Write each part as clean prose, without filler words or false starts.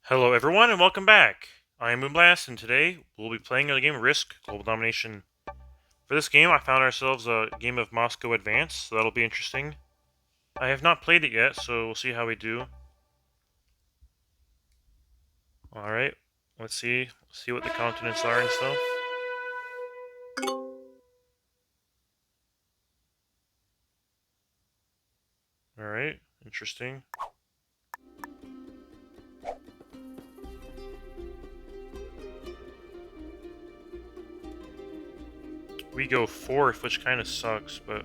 Hello everyone and welcome back. I am Moonblast and today we'll be playing the game Risk Global Domination. For this game I found ourselves a game of Moscow Advance, so that'll be interesting. I have not played it yet, so we'll see how we do. Alright, let's see what the continents are and stuff. Alright, interesting. We go fourth, which kind of sucks, but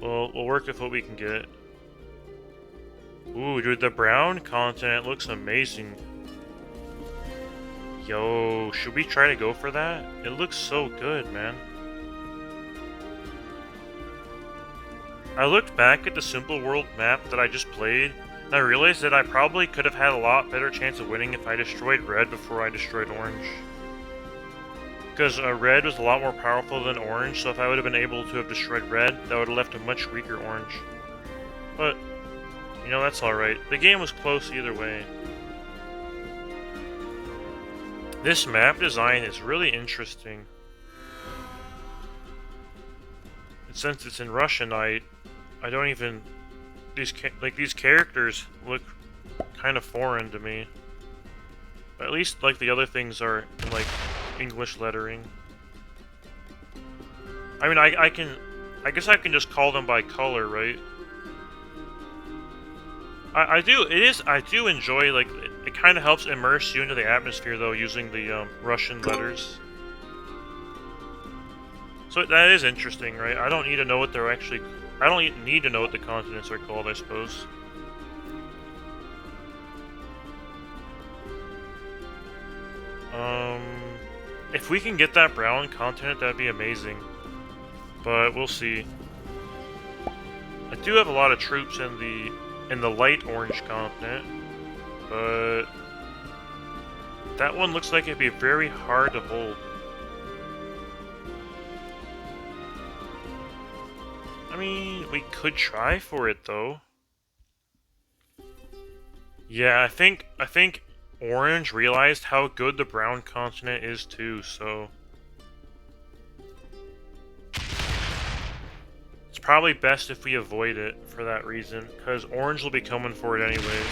we'll work with what we can get. Ooh, dude, the brown continent looks amazing. Yo, should we try to go for that? It looks so good, man. I looked back at the Simple World map that I just played, and I realized that I probably could have had a lot better chance of winning if I destroyed red before I destroyed orange. Because red was a lot more powerful than orange, so if I would have been able to have destroyed red, that would have left a much weaker orange. But, you know, that's alright. The game was close either way. This map design is really interesting. And since it's in Russian, I don't even... These characters look kind of foreign to me. At least, like, the other things are in, like, English lettering. I mean, I guess I can just call them by color, right? I do enjoy, like, it kind of helps immerse you into the atmosphere, though, using the, Russian letters. So that is interesting, right? I don't need to know what they're actually... I don't need to know what the continents are called, I suppose. If we can get that brown continent, that'd be amazing. But we'll see. I do have a lot of troops in the light orange continent, but that one looks like it'd be very hard to hold. I mean, we could try for it though. Yeah, I think Orange realized how good the brown continent is too, so it's probably best if we avoid it for that reason, because Orange will be coming for it anyways.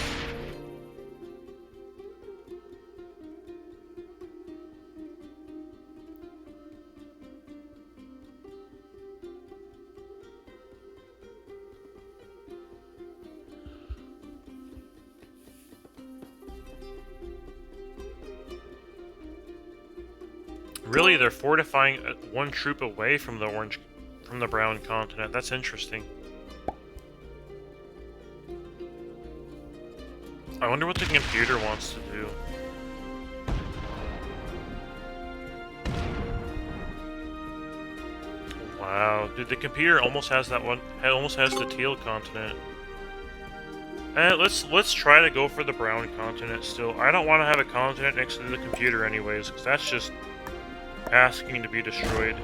Really, they're fortifying one troop away from the brown continent. That's interesting. I wonder what the computer wants to do. Wow, dude, the computer almost has that one. It almost has the teal continent. Let's try to go for the brown continent still. I don't want to have a continent next to the computer anyways, because that's just asking to be destroyed.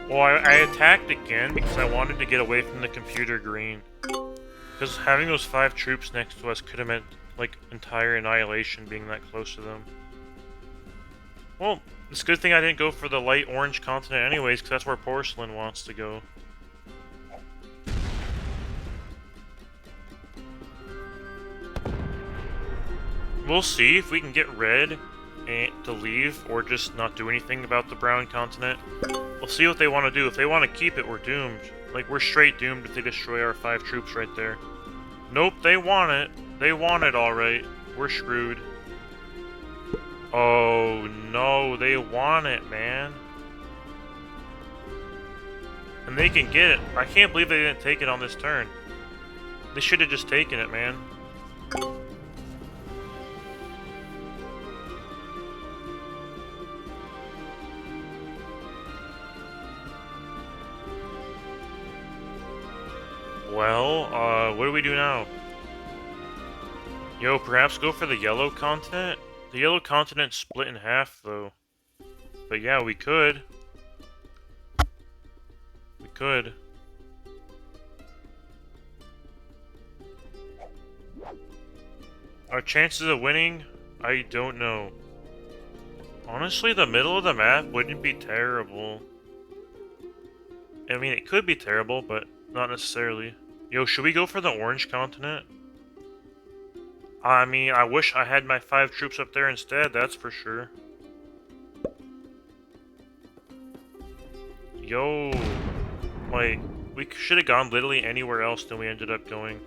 Well, I attacked again because I wanted to get away from the computer green. Because having those 5 troops next to us could have meant, like, entire annihilation being that close to them. Well, it's a good thing I didn't go for the light orange continent anyways, because that's where Porcelain wants to go. We'll see if we can get red to leave, or just not do anything about the brown continent. We'll see what they want to do. If they want to keep it, we're doomed. Like, we're straight doomed if they destroy our 5 troops right there. Nope, they want it. They want it alright. We're screwed. Oh, no, they want it, man. And they can get it. I can't believe they didn't take it on this turn. They should have just taken it, man. Well, what do we do now? Yo, perhaps go for the yellow continent? The yellow continent's split in half, though. But yeah, we could. could. Our chances of winning? I don't know. Honestly, the middle of the map wouldn't be terrible. I mean, it could be terrible, but not necessarily. Yo, should we go for the orange continent? I mean, I wish I had my 5 troops up there instead, that's for sure. Yo, like, we should have gone literally anywhere else than we ended up going.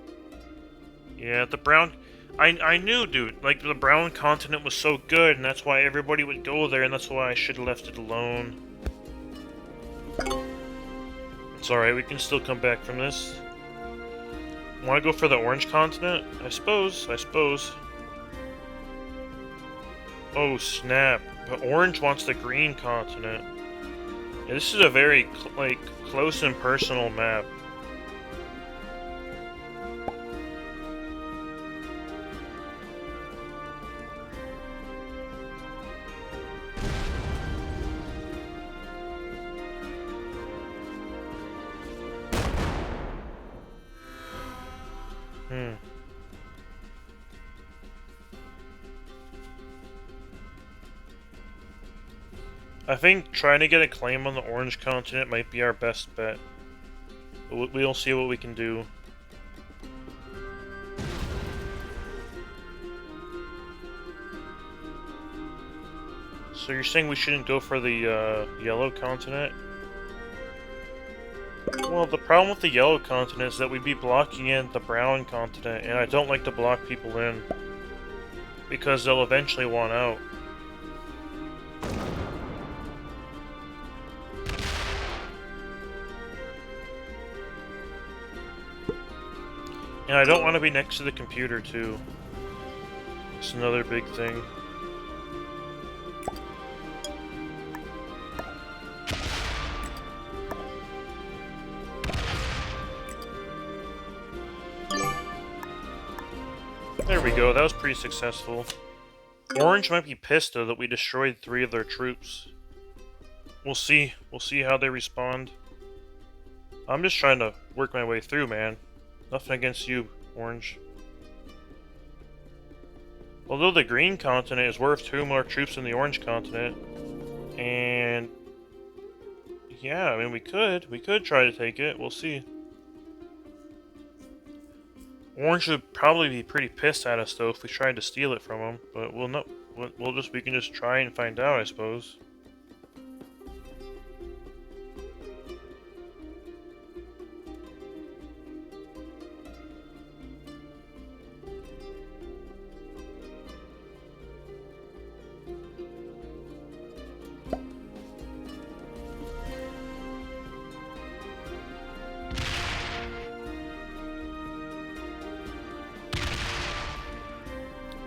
Yeah, the brown... I knew, dude, like, the brown continent was so good, and that's why everybody would go there, and that's why I should have left it alone. It's alright, we can still come back from this. Want to go for the orange continent? I suppose. Oh, snap. But orange wants the green continent. Yeah, this is a very, like, close and personal map. I think trying to get a claim on the orange continent might be our best bet. But we'll see what we can do. So you're saying we shouldn't go for the yellow continent? Well, the problem with the yellow continent is that we'd be blocking in the brown continent, and I don't like to block people in. Because they'll eventually want out. And I don't want to be next to the computer, too. It's another big thing. There we go, that was pretty successful. Orange might be pissed, though, that we destroyed 3 of their troops. We'll see. We'll see how they respond. I'm just trying to work my way through, man. Nothing against you, Orange. Although the green continent is worth 2 more troops than the orange continent. And... yeah, I mean, we could. We could try to take it. We'll see. Orange would probably be pretty pissed at us, though, if we tried to steal it from him. But we'll know. We can just try and find out, I suppose.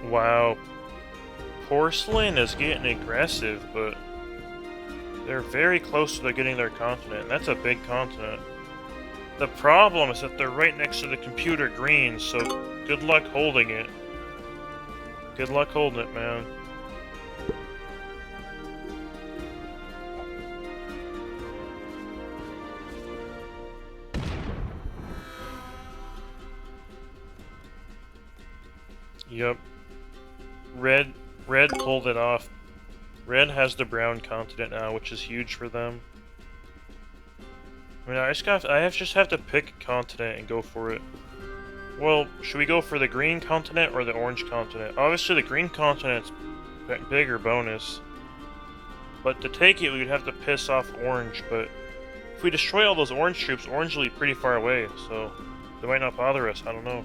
Wow. Porcelain is getting aggressive, but they're very close to getting their continent, and that's a big continent. The problem is that they're right next to the computer green, so good luck holding it. Good luck holding it, man. Yep. Red pulled it off. Red has the brown continent now, which is huge for them. I mean, I just have to pick a continent and go for it. Well, should we go for the green continent or the orange continent? Obviously, the green continent's bigger bonus. But to take it, we would have to piss off orange, but if we destroy all those orange troops, orange will be pretty far away, so they might not bother us, I don't know.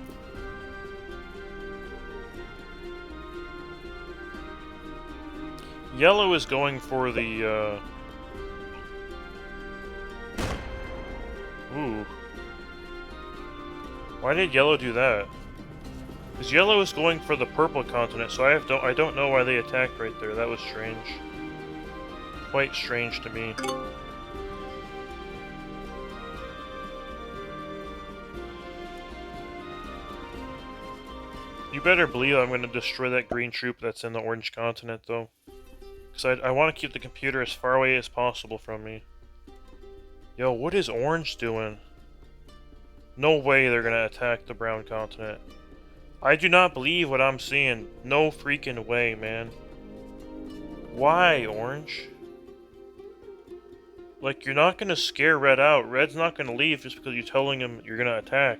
Yellow is going for the, Ooh. Why did yellow do that? Because yellow is going for the purple continent, so I don't know why they attacked right there. That was strange. Quite strange to me. You better believe I'm going to destroy that green troop that's in the orange continent, though. Because I want to keep the computer as far away as possible from me. Yo, what is orange doing? No way they're gonna attack the brown continent. I do not believe what I'm seeing. No freaking way, man. Why, orange? Like, you're not gonna scare red out. Red's not gonna leave just because you're telling him you're gonna attack.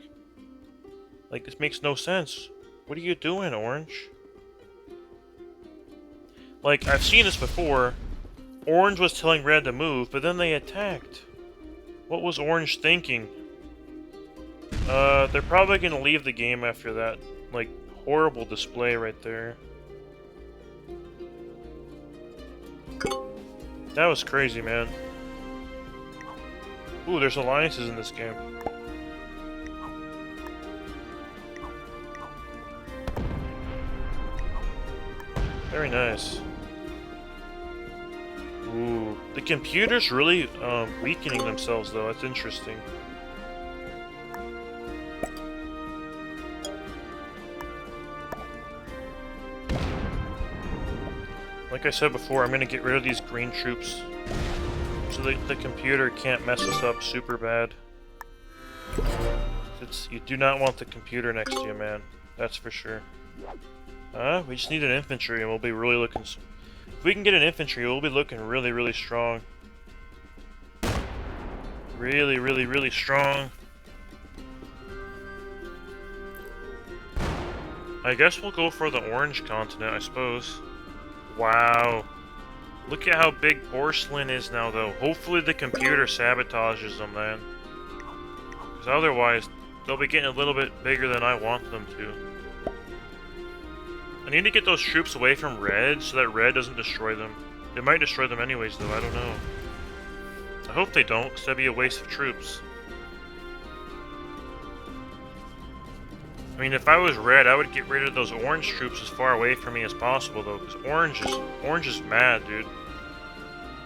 Like, this makes no sense. What are you doing, orange? Like, I've seen this before. Orange was telling red to move, but then they attacked. What was orange thinking? They're probably gonna leave the game after that, like, horrible display right there. That was crazy, man. Ooh, there's alliances in this game. Very nice. Ooh, the computer's really weakening themselves, though. That's interesting. Like I said before, I'm gonna get rid of these green troops so that the computer can't mess us up super bad. You do not want the computer next to you, man. That's for sure. We just need an infantry and we'll be really looking... If we can get an infantry, we'll be looking really, really strong. Really, really, really strong. I guess we'll go for the orange continent, I suppose. Wow. Look at how big porcelain is now, though. Hopefully the computer sabotages them, man. Because otherwise, they'll be getting a little bit bigger than I want them to. I need to get those troops away from red so that red doesn't destroy them. They might destroy them anyways, though. I don't know. I hope they don't, because that'd be a waste of troops. I mean, if I was red, I would get rid of those orange troops as far away from me as possible, though, because orange is mad, dude.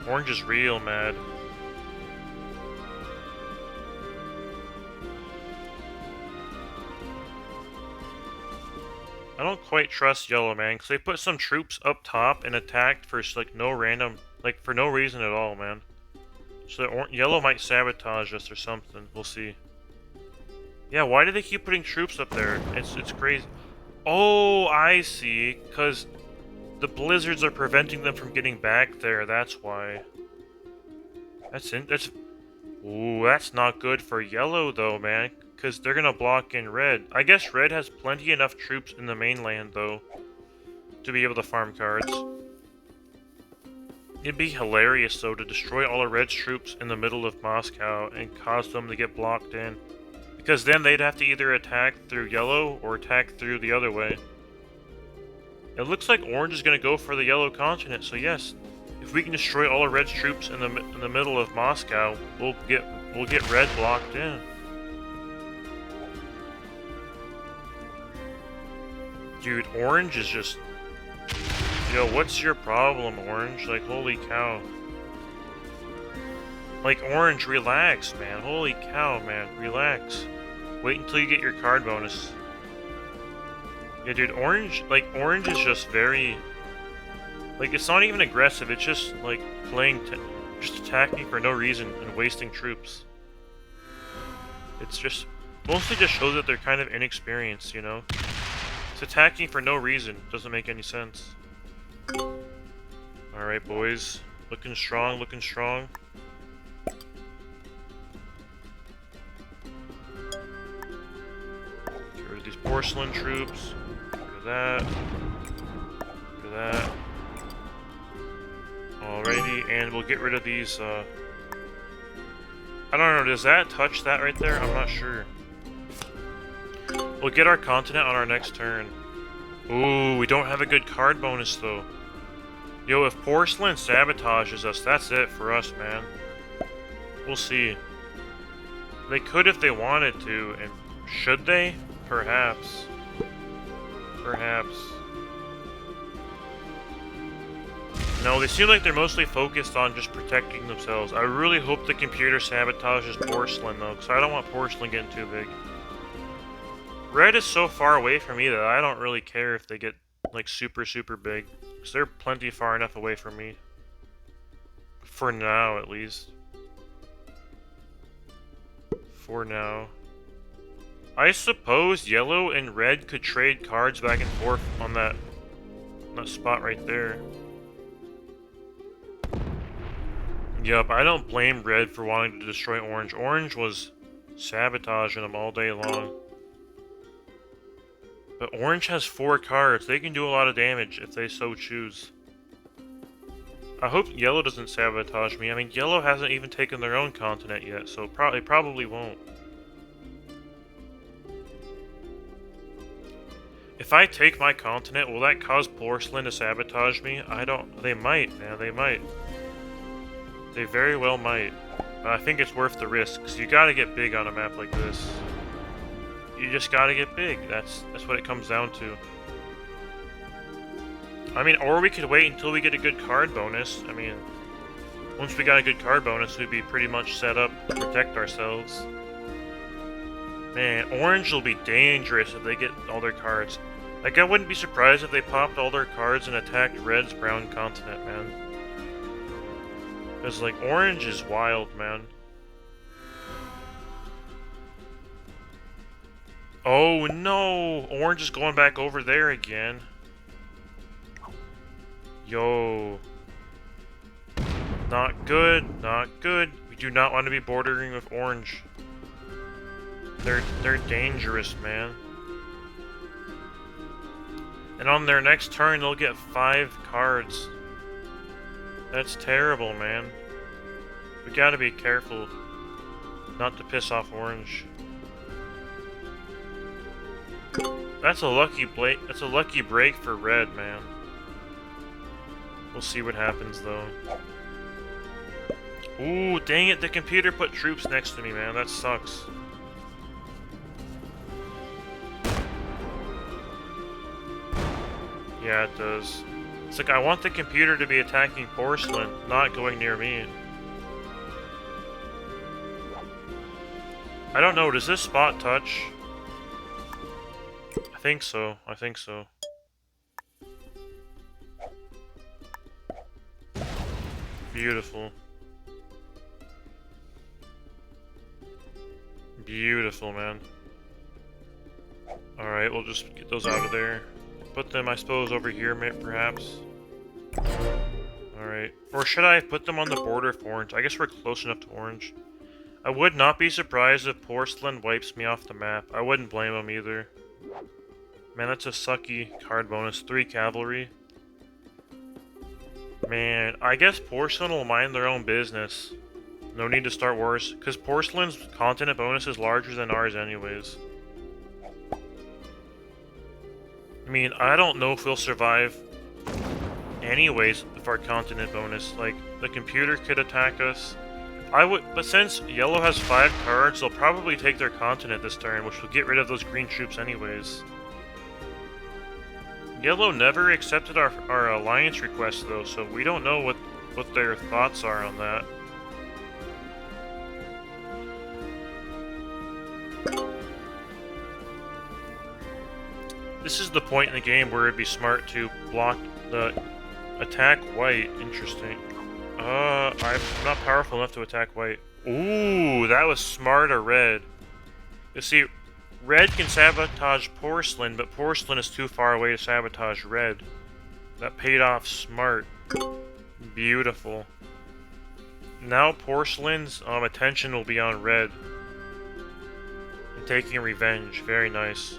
Orange is real mad. I don't quite trust yellow, man, because they put some troops up top and attacked for, like, no random, like, for no reason at all, man. So yellow might sabotage us or something. We'll see. Yeah, why do they keep putting troops up there? It's crazy. Oh, I see. Because the blizzards are preventing them from getting back there. That's why. Ooh, that's not good for yellow, though, man. Because they're gonna block in red. I guess red has plenty enough troops in the mainland, though, to be able to farm cards. It'd be hilarious, though, to destroy all of red's troops in the middle of Moscow and cause them to get blocked in. Because then they'd have to either attack through yellow or attack through the other way. It looks like orange is going to go for the yellow continent, so yes. If we can destroy all of red's troops in the middle of Moscow, we'll get red blocked in. Dude, orange is just... Yo, what's your problem, orange? Like, holy cow. Like, orange, relax, man. Holy cow, man. Relax. Wait until you get your card bonus. Yeah, dude, orange is just very... Like, it's not even aggressive. It's just, like, just attacking for no reason and wasting troops. It's just... Mostly just shows that they're kind of inexperienced, you know? It's attacking for no reason. Doesn't make any sense. Alright, boys. Looking strong, looking strong. Get rid of these porcelain troops. Get rid of that. Get rid of that. Alrighty, and we'll get rid of these, I don't know, does that touch that right there? I'm not sure. We'll get our continent on our next turn. Ooh, we don't have a good card bonus, though. Yo, if porcelain sabotages us, that's it for us, man. We'll see. They could if they wanted to, and should they? Perhaps. Perhaps. No, they seem like they're mostly focused on just protecting themselves. I really hope the computer sabotages porcelain, though, because I don't want porcelain getting too big. Red is so far away from me that I don't really care if they get, like, super, super big. Because they're plenty far enough away from me. For now, at least. for now. I suppose yellow and red could trade cards back and forth on that spot right there. Yup, I don't blame red for wanting to destroy orange. Orange was sabotaging them all day long. But orange has 4 cards. They can do a lot of damage if they so choose. I hope yellow doesn't sabotage me. I mean, yellow hasn't even taken their own continent yet, so probably won't. If I take my continent, will that cause porcelain to sabotage me? I don't... They might, man. They might. They very well might. But I think it's worth the risk, because you gotta get big on a map like this. You just gotta get big. That's what it comes down to. I mean, or we could wait until we get a good card bonus. I mean, once we got a good card bonus, we'd be pretty much set up to protect ourselves. Man, orange will be dangerous if they get all their cards. Like, I wouldn't be surprised if they popped all their cards and attacked red's brown continent, man. Because, like, orange is wild, man. Oh, no! Orange is going back over there again. Yo. Not good, not good. We do not want to be bordering with orange. They're dangerous, man. And on their next turn, they'll get 5 cards. That's terrible, man. We gotta be careful not to piss off orange. That's a lucky break for red, man. We'll see what happens, though. Ooh, dang it, the computer put troops next to me, man. That sucks. Yeah, it does. It's like, I want the computer to be attacking porcelain, not going near me. I don't know, does this spot touch? I think so, I think so. Beautiful. Beautiful, man. Alright, we'll just get those out of there. Put them, I suppose, over here, perhaps. Alright. Or should I put them on the border of orange? I guess we're close enough to orange. I would not be surprised if porcelain wipes me off the map. I wouldn't blame him either. Man, that's a sucky card bonus. 3 cavalry. Man, I guess porcelain will mind their own business. No need to start wars, because porcelain's continent bonus is larger than ours anyways. I mean, I don't know if we'll survive anyways with our continent bonus. Like, the computer could attack us. But since yellow has 5 cards, they'll probably take their continent this turn, which will get rid of those green troops anyways. Yellow never accepted our alliance request, though, so we don't know what their thoughts are on that. This is the point in the game where it'd be smart to block the attack white. Interesting. I'm not powerful enough to attack white. Ooh, that was smart of red. You see, red can sabotage porcelain, but porcelain is too far away to sabotage red. That paid off smart. Beautiful. Now porcelain's attention will be on red. And taking revenge. Very nice.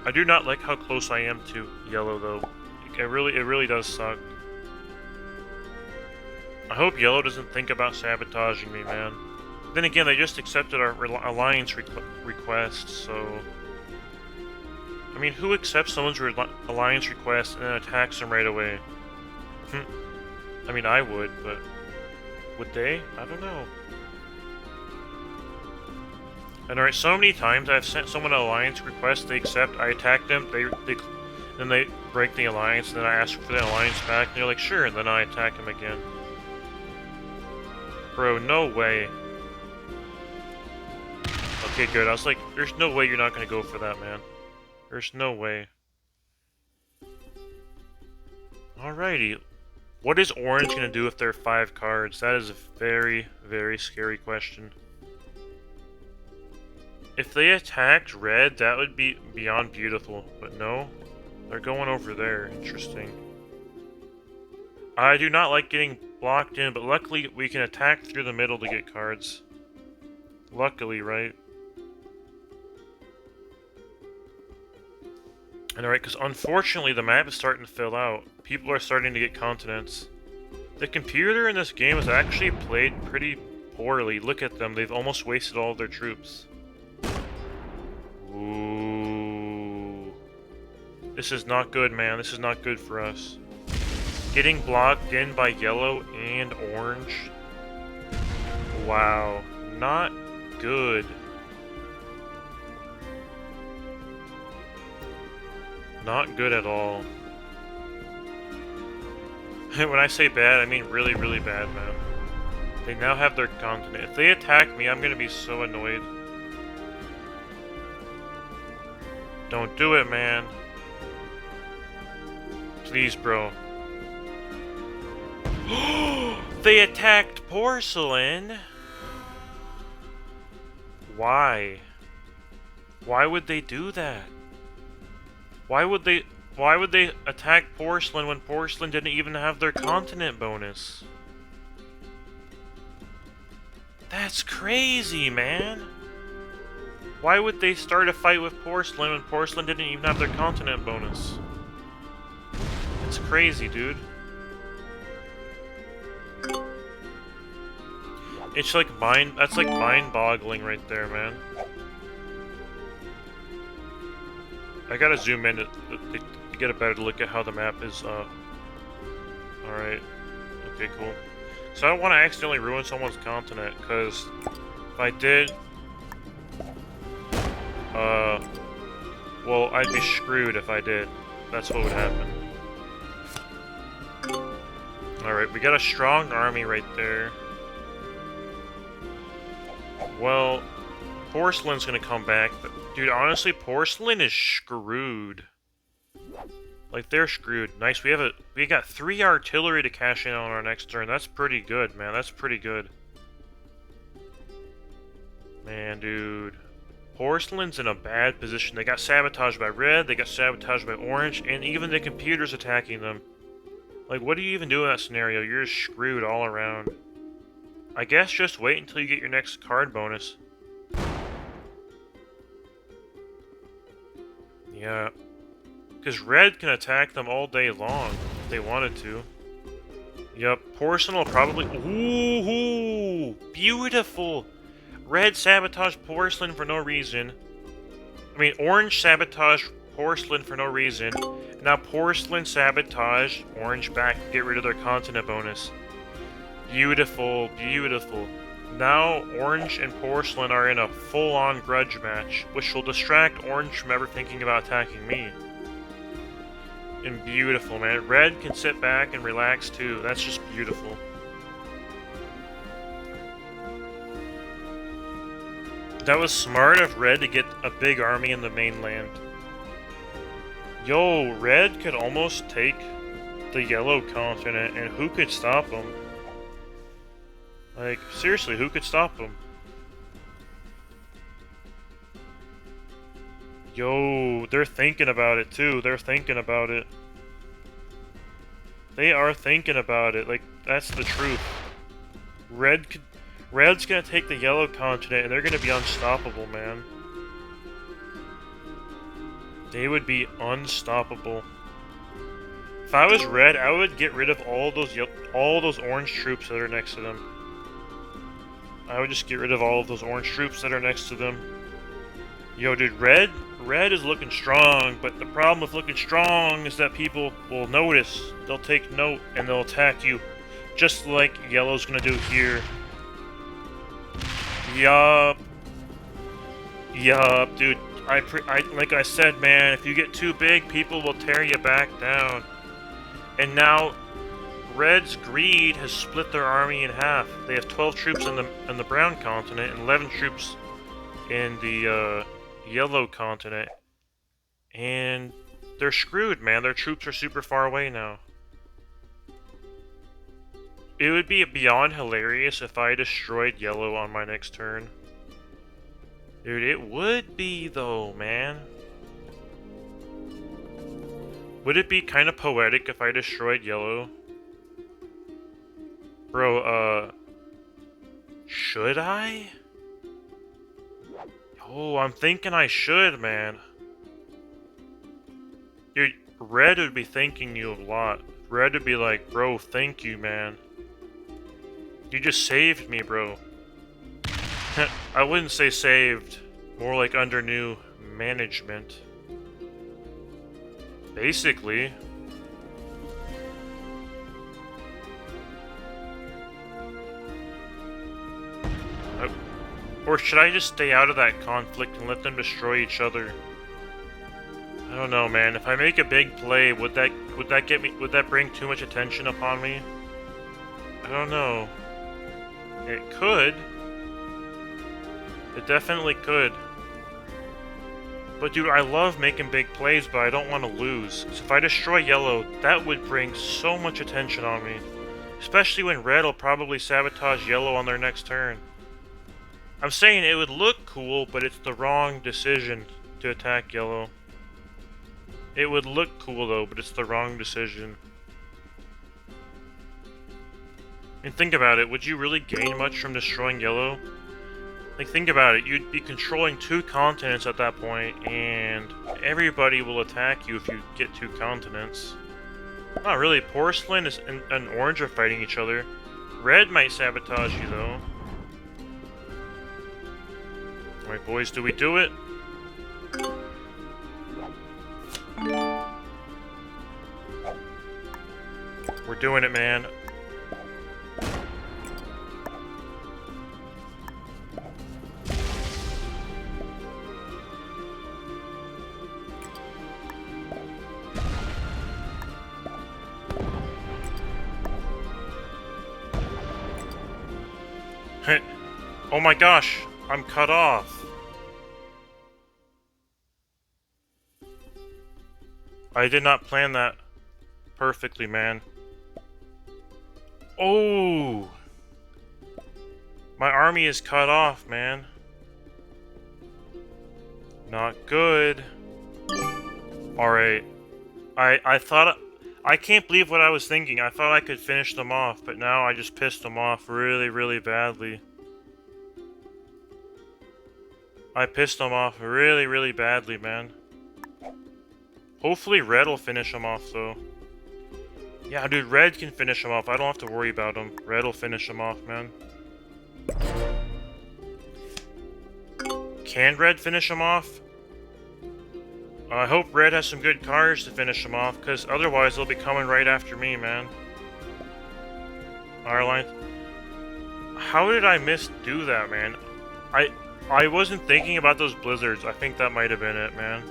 I do not like how close I am to yellow, though. It really does suck. I hope yellow doesn't think about sabotaging me, man. Then again, they just accepted our alliance request, so... I mean, who accepts someone's alliance request and then attacks them right away? I mean, I would, but... would they? I don't know. And alright, so many times I've sent someone an alliance request, they accept, I attack them, then they break the alliance, and then I ask for the alliance back, and they're like, sure, and then I attack them again. Bro, no way. Okay, good. I was like, there's no way you're not gonna go for that, man. There's no way. Alrighty. What is orange gonna do if there are 5 cards? That is a very, very scary question. If they attacked red, that would be beyond beautiful. But no, they're going over there. Interesting. I do not like getting blocked in, but luckily we can attack through the middle to get cards. Luckily, right? And alright, because unfortunately the map is starting to fill out. People are starting to get continents. The computer in this game has actually played pretty poorly. Look at them, they've almost wasted all of their troops. Ooh. This is not good, man. This is not good for us. Getting blocked in by yellow and orange. Wow. Not good. Not good at all. When I say bad, I mean really, really bad, man. They now have their continent. If they attack me, I'm gonna be so annoyed. Don't do it, man. Please, bro. They attacked porcelain? Why? Why would they do that? Why would they attack porcelain when porcelain didn't even have their continent bonus? That's crazy, man. Why would they start a fight with porcelain when porcelain didn't even have their continent bonus? It's crazy, dude. It's like that's like mind-boggling right there, man. I gotta zoom in to get a better look at how the map is, Alright. Okay, cool. So I don't want to accidentally ruin someone's continent, because if I did... well, I'd be screwed if I did. That's what would happen. Alright, we got a strong army right there. Well, porcelain's gonna come back, but dude, honestly, porcelain is screwed. Like, they're screwed. Nice, we got 3 artillery to cash in on our next turn. That's pretty good, man. That's pretty good. Man, dude. Porcelain's in a bad position. They got sabotaged by red, they got sabotaged by orange, and even the computer's attacking them. Like, what do you even do in that scenario? You're just screwed all around. I guess just wait until you get your next card bonus. Yeah. Because red can attack them all day long if they wanted to. Yup, porcelain will probably... Ooh! Beautiful! Red sabotaged porcelain for no reason. I mean, orange sabotaged porcelain for no reason. Now porcelain sabotaged orange back to get rid of their continent bonus. Beautiful, beautiful. Now orange and porcelain are in a full-on grudge match, which will distract orange from ever thinking about attacking me. And beautiful, man. Red can sit back and relax too. That's just beautiful. That was smart of red to get a big army in the mainland. Yo, red could almost take the yellow continent, and who could stop them? Like, seriously, who could stop them? Yo, they're thinking about it too. They're thinking about it. They are thinking about it. Like, that's the truth. Red's gonna take the yellow continent, and they're gonna be unstoppable, man. They would be unstoppable. If I was red, I would get rid of all those orange troops that are next to them. I would just get rid of all of those orange troops that are next to them. Yo, dude, red is looking strong, but the problem with looking strong is that people will notice. They'll take note, and they'll attack you. Just like yellow's gonna do here. Yup. Yup, dude. Like I said, man, if you get too big, people will tear you back down. And now, Red's greed has split their army in half. They have 12 troops in the brown continent and 11 troops in the yellow continent. And they're screwed, man. Their troops are super far away now. It would be beyond hilarious if I destroyed yellow on my next turn. Dude, it would be, though, man. Would it be kind of poetic if I destroyed yellow? Bro, should I? Oh, I'm thinking I should, man. Dude, red would be thanking you a lot. Red would be like, bro, thank you, man. You just saved me, bro. I wouldn't say saved. More like under new management. Basically. Or should I just stay out of that conflict and let them destroy each other? I don't know, man. If I make a big play, would that bring too much attention upon me? I don't know. It could. It definitely could. But dude, I love making big plays, but I don't want to lose. So if I destroy yellow, that would bring so much attention on me. Especially when red will probably sabotage yellow on their next turn. I'm saying it would look cool, but it's the wrong decision to attack yellow. It would look cool though, but it's the wrong decision. And think about it, would you really gain much from destroying yellow? Like, think about it, you'd be controlling 2 continents at that point, and everybody will attack you if you get 2 continents. Not really, porcelain and orange are fighting each other. Red might sabotage you though. Alright boys, do we do it? We're doing it, man. Oh my gosh, I'm cut off. I did not plan that perfectly, man. Oh! My army is cut off, man. Not good. Alright. I thought... I can't believe what I was thinking. I thought I could finish them off, but now I just pissed them off really, really badly. I pissed them off really, really badly, man. Hopefully red will finish them off, though. Yeah, dude, red can finish them off. I don't have to worry about them. Red will finish them off, man. Can red finish them off? I hope red has some good cards to finish them off, because otherwise they'll be coming right after me, man. Our line. How did I do that, man? I wasn't thinking about those blizzards. I think that might have been it, man.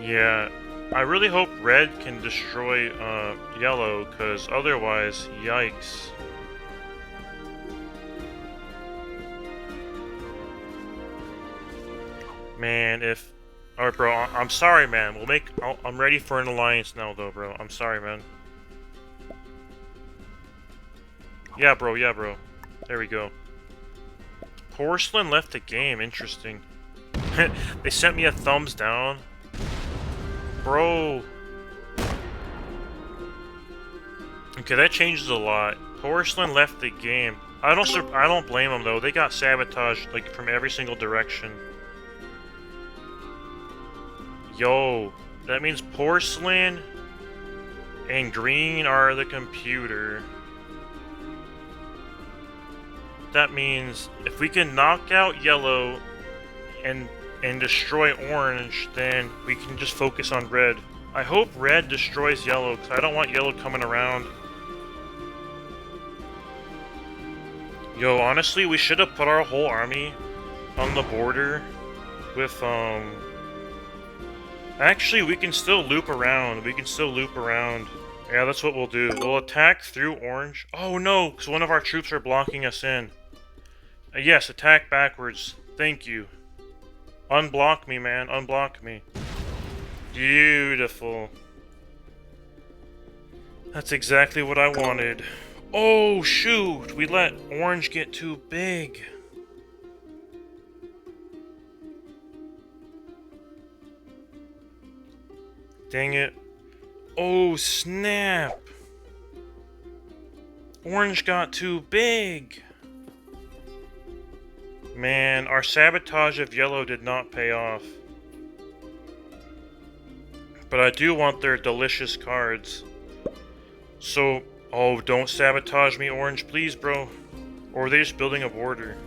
Yeah, I really hope red can destroy yellow, because otherwise, yikes. Man, if... Alright, bro, I'm sorry, man. I'm ready for an alliance now, though, bro. I'm sorry, man. Yeah, bro, yeah, bro. There we go. Porcelain left the game. Interesting. They sent me a thumbs down. Bro. Okay, that changes a lot. Porcelain left the game. I don't blame them, though. They got sabotaged, like, from every single direction. Yo, that means porcelain and green are the computer. That means if we can knock out yellow and destroy orange, then we can just focus on red. I hope red destroys yellow, because I don't want yellow coming around. Yo, honestly, we should have put our whole army on the border with, Actually, we can still loop around. Yeah, that's what we'll do. We'll attack through orange. Oh no, because one of our troops are blocking us in. Yes, attack backwards. Thank you. Unblock me, man. Unblock me. Beautiful. That's exactly what I wanted. Oh, shoot! We let orange get too big. Dang it. Oh, snap! Orange got too big. Man, our sabotage of yellow did not pay off. But I do want their delicious cards. So, oh, don't sabotage me, orange, please, bro. Or are they just building a border?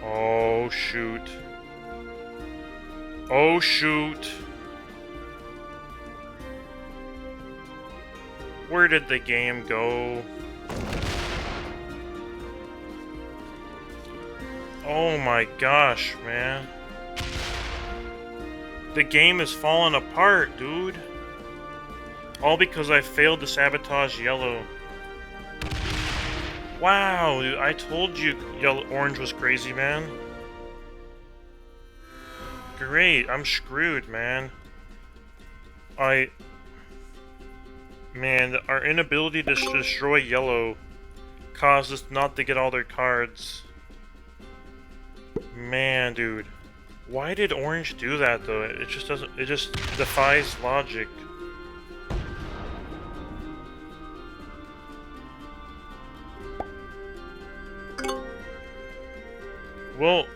Oh, shoot. Oh, shoot. Where did the game go? Oh my gosh, man. The game is falling apart, dude. All because I failed to sabotage yellow. Wow, dude, I told you orange was crazy, man. Great, I'm screwed, man. Man, our inability to destroy yellow caused us not to get all their cards. Man, dude. Why did orange do that, though? It just doesn't... It just defies logic. Well,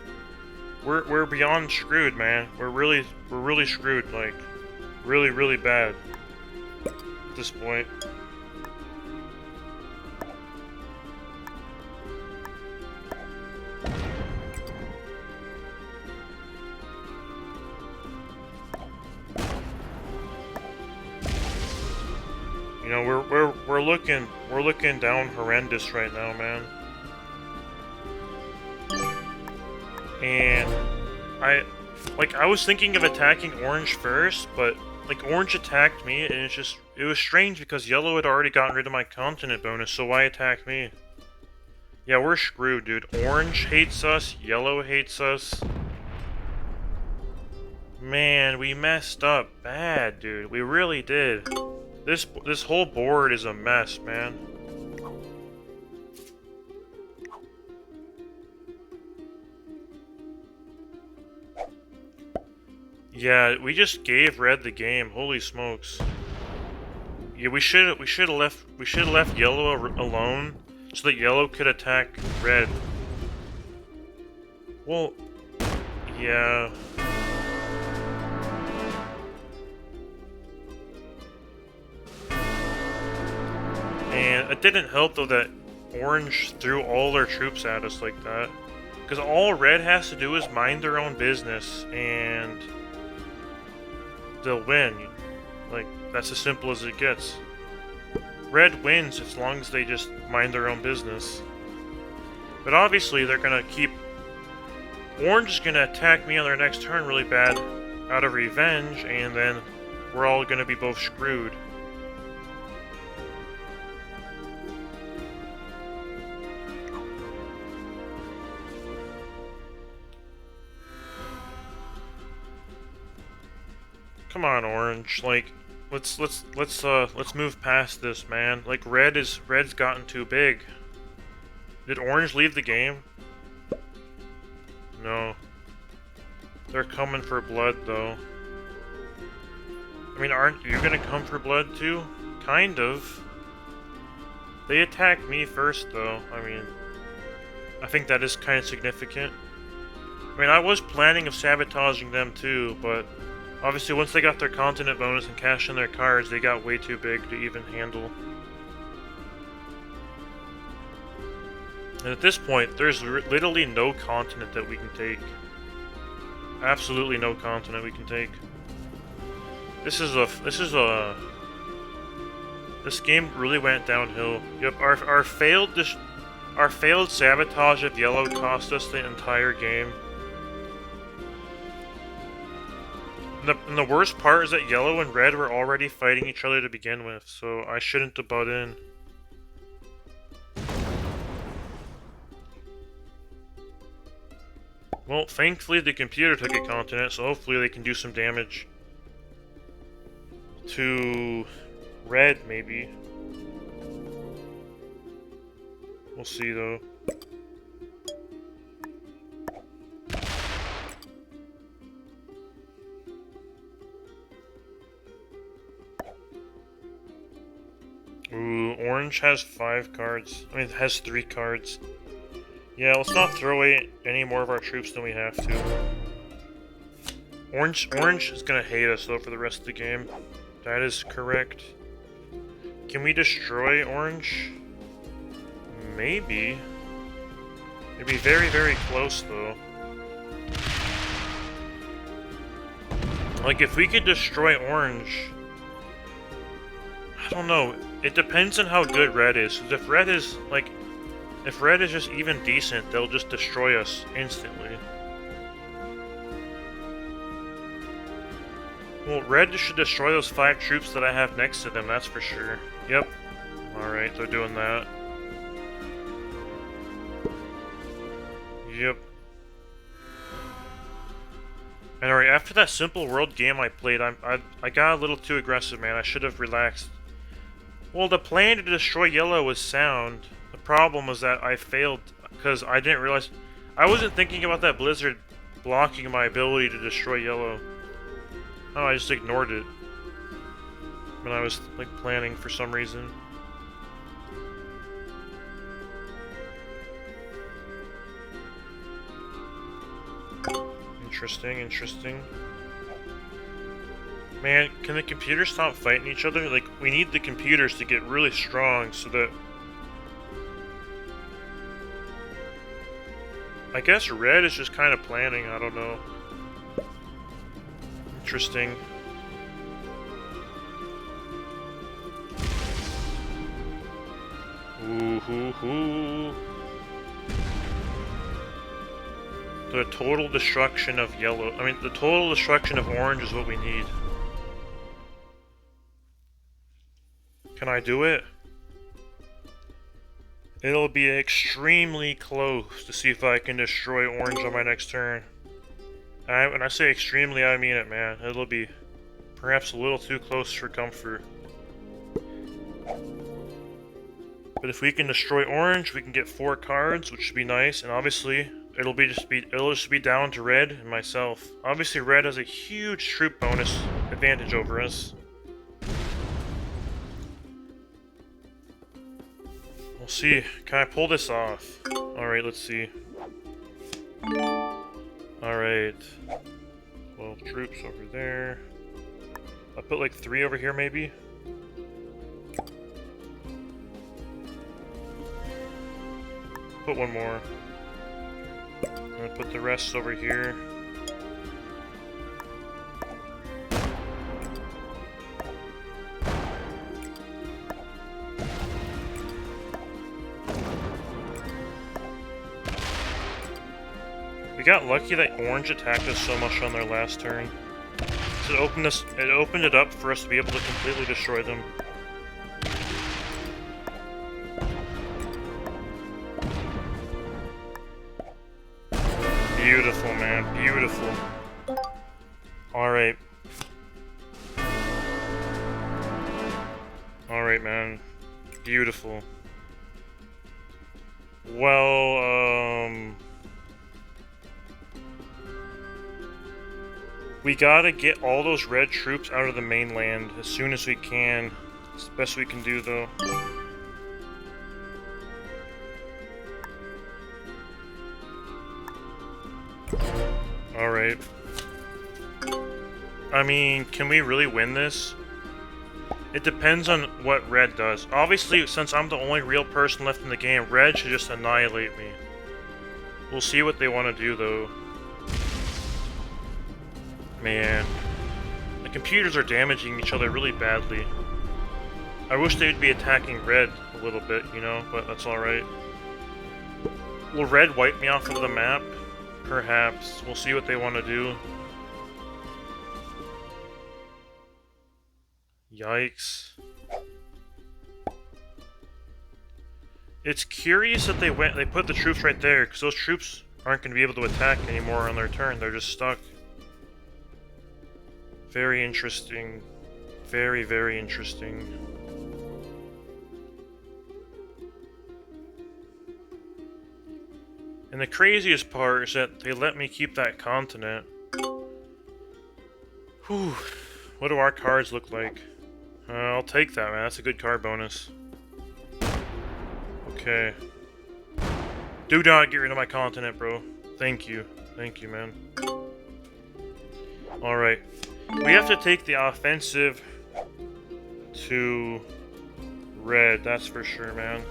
we're beyond screwed, man. We're really screwed, like, really bad at this point. You know, we're looking down horrendous right now, man. And I was thinking of attacking orange first, but like orange attacked me, and it was strange because yellow had already gotten rid of my continent bonus, so why attack me? Yeah, we're screwed, dude. Orange hates us, yellow hates us. Man, we messed up bad, dude. We really did. This whole board is a mess, man. Yeah, we just gave red the game. Holy smokes. Yeah, we should have left yellow alone so that yellow could attack red. Well, yeah. And it didn't help though that orange threw all their troops at us like that. Because all red has to do is mind their own business and they'll win. Like, that's as simple as it gets. Red wins as long as they just mind their own business. But obviously they're gonna keep... Orange is gonna attack me on their next turn really bad out of revenge, and then we're all gonna be both screwed. Come on, orange. Like, let's move past this, man. Like, red's gotten too big. Did orange leave the game? No. They're coming for blood, though. I mean, aren't you gonna come for blood, too? Kind of. They attacked me first, though. I mean, I think that is kind of significant. I mean, I was planning of sabotaging them, too, but... Obviously, once they got their continent bonus and cashed in their cards, they got way too big to even handle. And at this point, there's literally no continent that we can take. Absolutely no continent we can take. This game really went downhill. Yep, our failed sabotage of yellow cost us the entire game. And the worst part is that yellow and red were already fighting each other to begin with, so I shouldn't have butt in. Well, thankfully the computer took a continent, so hopefully they can do some damage to red, maybe. We'll see, though. Ooh, orange has 5 cards. I mean, it has 3 cards. Yeah, let's not throw away any more of our troops than we have to. Orange is gonna hate us, though, for the rest of the game. That is correct. Can we destroy orange? Maybe. It'd be very, very close, though. Like, if we could destroy orange... I don't know. It depends on how good red is. Because if red is, like... If red is just even decent, they'll just destroy us instantly. Well, red should destroy those 5 troops that I have next to them, that's for sure. Yep. Alright, they're doing that. Yep. And alright, after that simple world game I played, I got a little too aggressive, man. I should have relaxed. Well, the plan to destroy yellow was sound. The problem was that I failed because I didn't realize... I wasn't thinking about that blizzard blocking my ability to destroy yellow. Oh, I just ignored it when I was, like, planning for some reason. Interesting, interesting. Man, can the computers stop fighting each other? Like, we need the computers to get really strong so that... I guess red is just kind of planning, I don't know. Interesting. Ooh, hoo, hoo. The total destruction of yellow. I mean, the total destruction of orange is what we need. Can I do it? It'll be extremely close to see if I can destroy orange on my next turn. When I say extremely, I mean it, man. It'll be perhaps a little too close for comfort. But if we can destroy orange, we can get 4 cards, which should be nice. And obviously, it'll just be down to red and myself. Obviously, red has a huge troop bonus advantage over us. We'll see. Can I pull this off? Alright, let's see. Alright. 12 troops over there. I'll put like 3 over here, maybe? Put 1 more. I'm gonna put the rest over here. We got lucky that orange attacked us so much on their last turn. So it opened it up for us to be able to completely destroy them. Beautiful, man. Beautiful. Alright. Alright, man. Beautiful. Well, we gotta get all those red troops out of the mainland as soon as we can. It's the best we can do, though. Alright. I mean, can we really win this? It depends on what red does. Obviously, since I'm the only real person left in the game, red should just annihilate me. We'll see what they want to do, though. Man. The computers are damaging each other really badly. I wish they'd be attacking red a little bit, you know, but that's alright. Will red wipe me off of the map? Perhaps. We'll see what they want to do. Yikes. It's curious that they put the troops right there, because those troops aren't going to be able to attack anymore on their turn. They're just stuck. Very interesting. Very, very interesting. And the craziest part is that they let me keep that continent. Whew. What do our cards look like? I'll take that, man. That's a good card bonus. Okay. Do not get rid of my continent, bro. Thank you. Thank you, man. Alright. We have to take the offensive to red, that's for sure, man.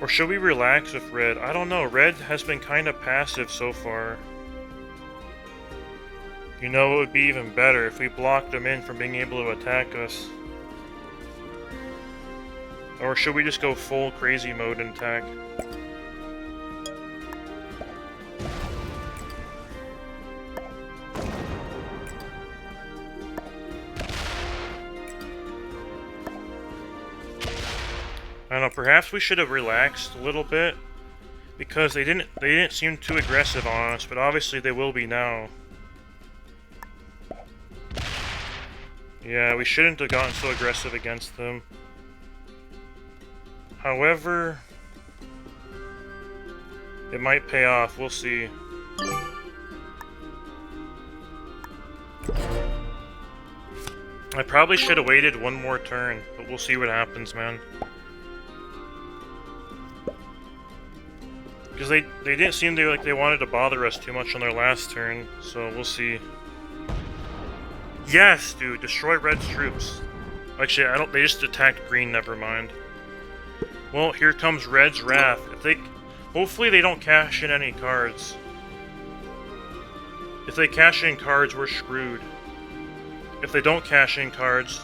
Or should we relax with red? I don't know. Red has been kind of passive so far. You know, it would be even better if we blocked them in from being able to attack us. Or should we just go full crazy mode and attack? I don't know, perhaps we should have relaxed a little bit, because they didn't seem too aggressive on us, but obviously they will be now. Yeah, we shouldn't have gotten so aggressive against them. However, it might pay off, we'll see. I probably should have waited one more turn, but we'll see what happens, man. Because they didn't seem to like they wanted to bother us too much on their last turn, so we'll see. Yes, dude, destroy red's troops. Actually, they just attacked green, never mind. Well, here comes red's wrath. Hopefully they don't cash in any cards. If they cash in cards, we're screwed. If they don't cash in cards,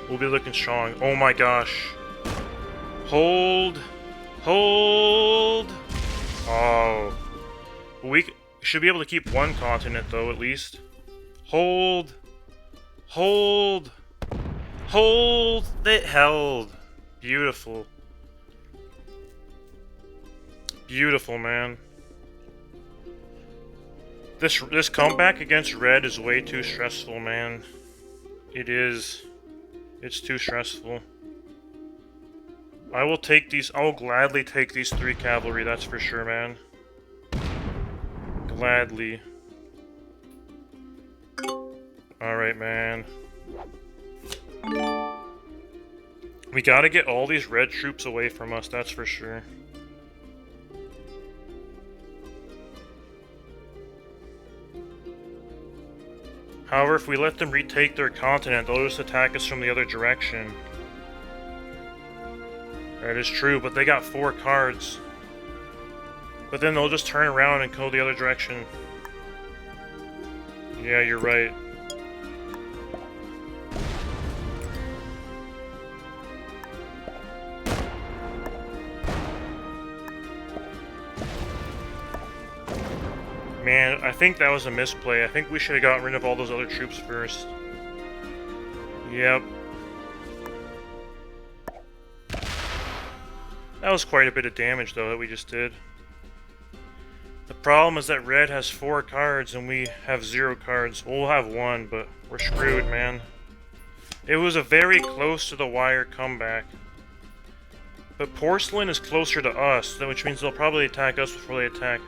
we'll be looking strong. Oh my gosh. Hold. Hold! Oh. We should be able to keep one continent, though, at least. Hold! Hold! Hold! It held! Beautiful. Beautiful, man. This comeback against red is way too stressful, man. It is. It's too stressful. I will gladly take these 3 cavalry, that's for sure, man. Gladly. Alright, man. We gotta get all these red troops away from us, that's for sure. However, if we let them retake their continent, they'll just attack us from the other direction. That is true, but they got 4 cards. But then they'll just turn around and go the other direction. Yeah, you're right. Man, I think that was a misplay. I think we should have gotten rid of all those other troops first. Yep. That was quite a bit of damage, though, that we just did. The problem is that red has 4 cards and we have 0 cards. We'll have 1, but we're screwed, man. It was a very close to the wire comeback. But porcelain is closer to us, which means they'll probably attack us before they attack.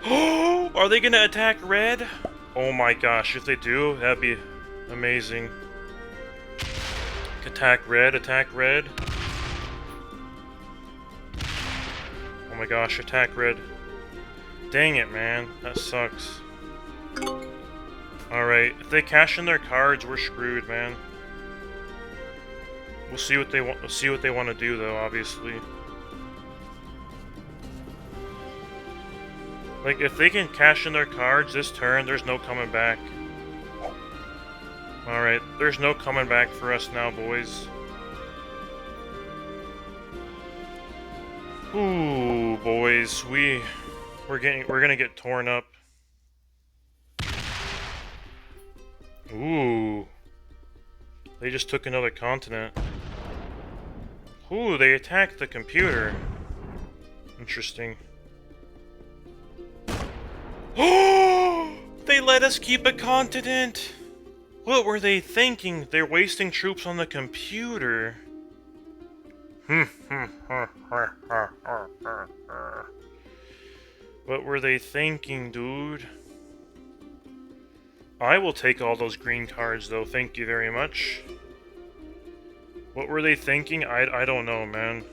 Oh, are they gonna attack red? Oh my gosh, if they do, that'd be amazing. Attack red, attack red. Oh my gosh, attack red. Dang it, man. That sucks. Alright, if they cash in their cards, we're screwed, man. We'll see what they want. We'll see what they want to do, though. Obviously, like if they can cash in their cards this turn, there's no coming back. All right, there's no coming back for us now, boys. Ooh, boys, we're gonna get torn up. Ooh, they just took another continent. Ooh, they attacked the computer. Interesting. Oh! They let us keep a continent? What were they thinking? They're wasting troops on the computer. What were they thinking, dude? I will take all those green cards, though. Thank you very much. What were they thinking? I don't know, man.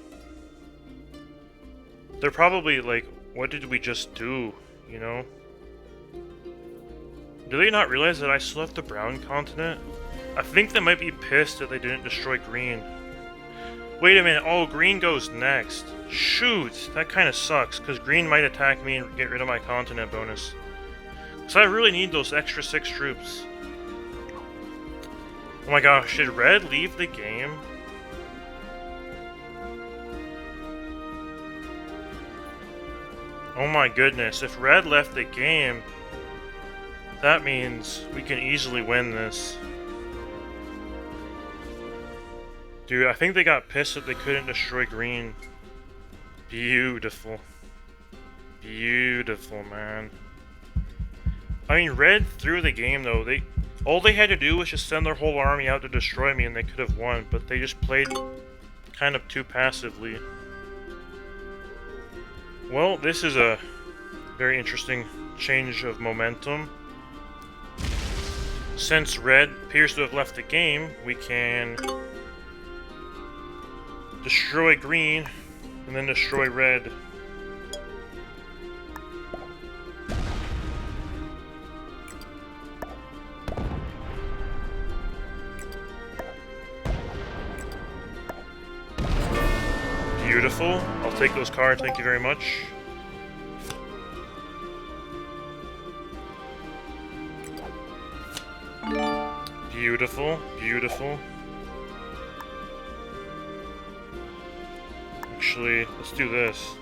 They're probably like, what did we just do, you know? Do they not realize that I still have the brown continent? I think they might be pissed that they didn't destroy green. Wait a minute, oh, green goes next. Shoot, that kind of sucks, because green might attack me and get rid of my continent bonus. So I really need those extra 6 troops. Oh my gosh, did red leave the game? Oh my goodness, if red left the game, that means we can easily win this. Dude, I think they got pissed that they couldn't destroy green. Beautiful. Beautiful, man. I mean, red threw the game, though. All they had to do was just send their whole army out to destroy me, and they could have won, but they just played kind of too passively. Well, this is a very interesting change of momentum. Since red appears to have left the game, we can destroy green and then destroy red. Beautiful. I'll take those cards, thank you very much. Beautiful, beautiful. Actually, let's do this.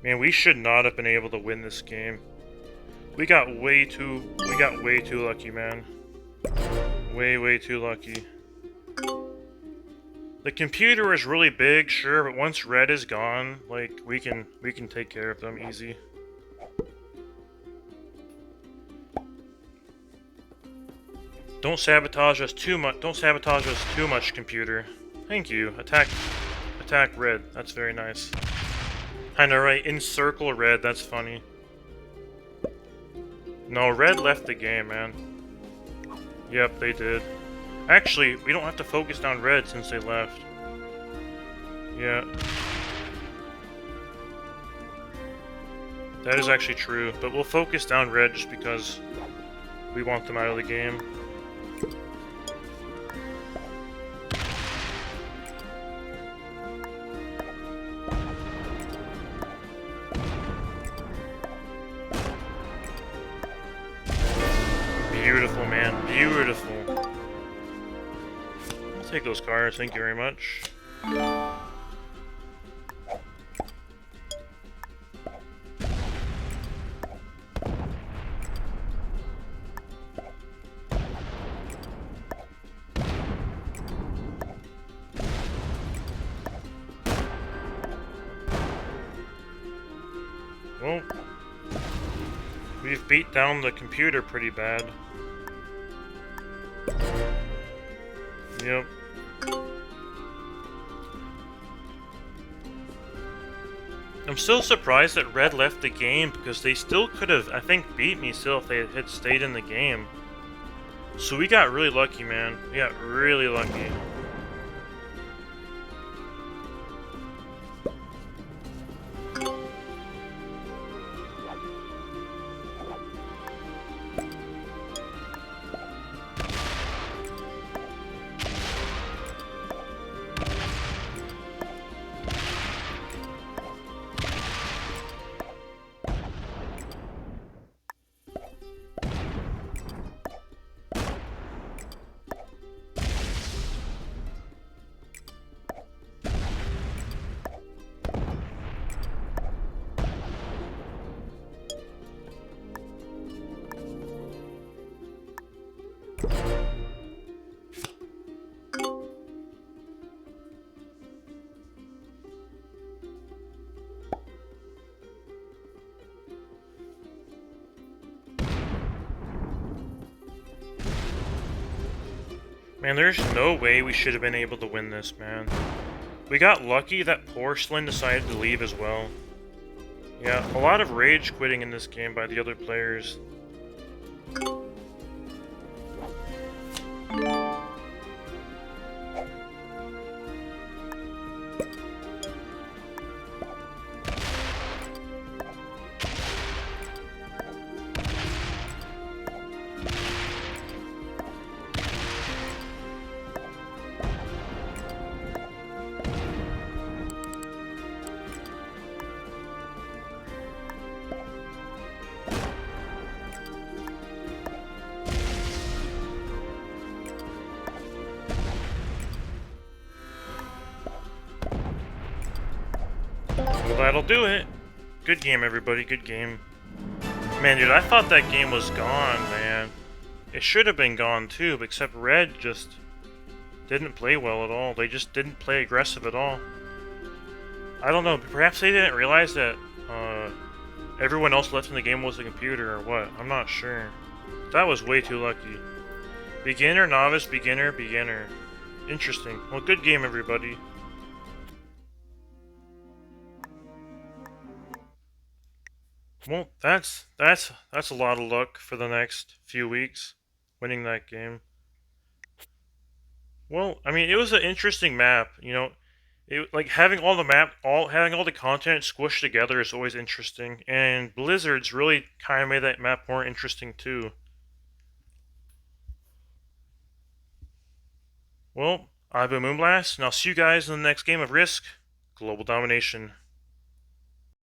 Man, we should not have been able to win this game. We got way too lucky, man. Way too lucky. The computer is really big, sure, but once red is gone, like, we can take care of them easy. Don't sabotage us too much. Don't sabotage us too much, computer. Thank you. Attack red. That's very nice. I know, right? Encircle red. That's funny. No, red left the game, man. Yep, they did. Actually, we don't have to focus on red since they left. Yeah. That is actually true, but we'll focus down red just because we want them out of the game. Beautiful, man. Beautiful. I'll take those cards, thank you very much. Well, we've beat down the computer pretty bad. Yep. I'm still surprised that red left the game because they still could have, I think, beat me still if they had stayed in the game. So we got really lucky, man. We got really lucky. Man, there's no way we should have been able to win this, man. We got lucky that Porcelain decided to leave as well. Yeah, a lot of rage quitting in this game by the other players. Well, that'll do it. Good game, everybody. Good game. Man, dude, I thought that game was gone, man. It should have been gone too, except Red just didn't play well at all. They just didn't play aggressive at all. I don't know. Perhaps they didn't realize that everyone else left in the game was a computer or what. I'm not sure. That was way too lucky. Beginner, novice, beginner, beginner. Interesting. Well, good game, everybody. Well, that's a lot of luck for the next few weeks, winning that game. Well, I mean, it was an interesting map. You know, like having all the content squished together is always interesting, and Blizzard's really kind of made that map more interesting too. Well, I've been Moonblast, and I'll see you guys in the next game of Risk Global Domination.